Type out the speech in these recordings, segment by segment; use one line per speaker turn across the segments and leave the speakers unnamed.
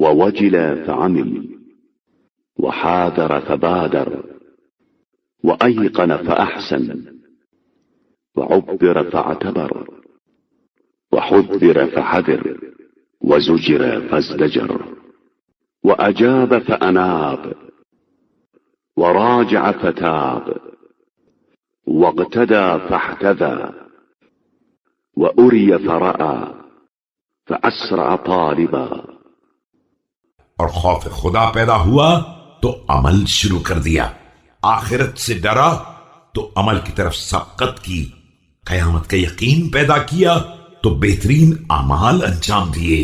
ووجل فعمل، وحاذر فبادر، وأيقن فأحسن، وعبر فاعتبر، وحذر فحذر، وزجر فازدجر، وأجاب فأناب، وراجع فتاب، واقتدى فاحتذى، وأري فرأى، فأسرع طالبا۔
اور خوف خدا پیدا ہوا تو عمل شروع کر دیا، آخرت سے ڈرا تو عمل کی طرف سبقت کی، قیامت کا یقین پیدا کیا تو بہترین اعمال انجام دیے،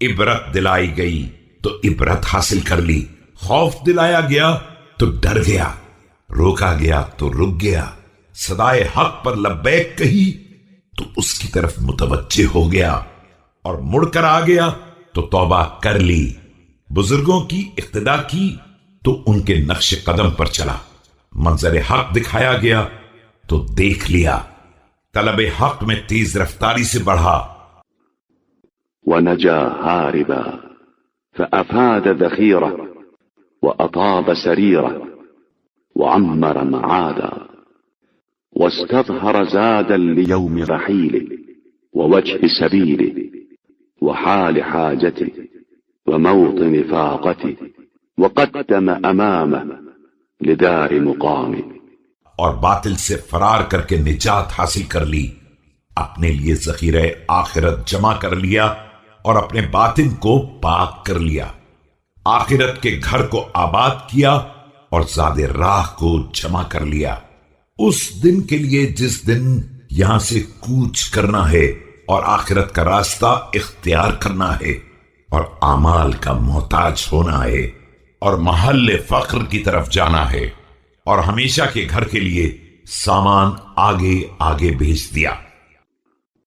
عبرت دلائی گئی تو عبرت حاصل کر لی، خوف دلایا گیا تو ڈر گیا، روکا گیا تو رک گیا، صدائے حق پر لبیک کہی تو اس کی طرف متوجہ ہو گیا، اور مڑ کر آ گیا تو توبہ کر لی، بزرگوں کی اقتدا کی تو ان کے نقش قدم پر چلا، منظر حق دکھایا گیا تو دیکھ لیا، طلب حق میں تیز رفتاری سے بڑھا۔
ونجا هاربا فأفاد ذخيرة، وأطاب سريرة، وعمر معادا، واستظهر زادا ليوم رحيله، ووجه سبيله، وحال حاجته، وموطن فاقته، وقدم أمامه لدار مقامه،
اور باطل سے فرار کر کے نجات حاصل کر لی، اپنے لیے ذخیرہ آخرت جمع کر لیا اور اپنے باطن کو پاک کر لیا، آخرت کے گھر کو آباد کیا اور زاد راہ کو جمع کر لیا، اس دن کے لیے جس دن یہاں سے کوچ کرنا ہے اور آخرت کا راستہ اختیار کرنا ہے، اور اعمال کا محتاج ہونا ہے، اور محل فقر کی طرف جانا ہے، اور ہمیشہ کے گھر کے لیے سامان آگے آگے بھیج دیا۔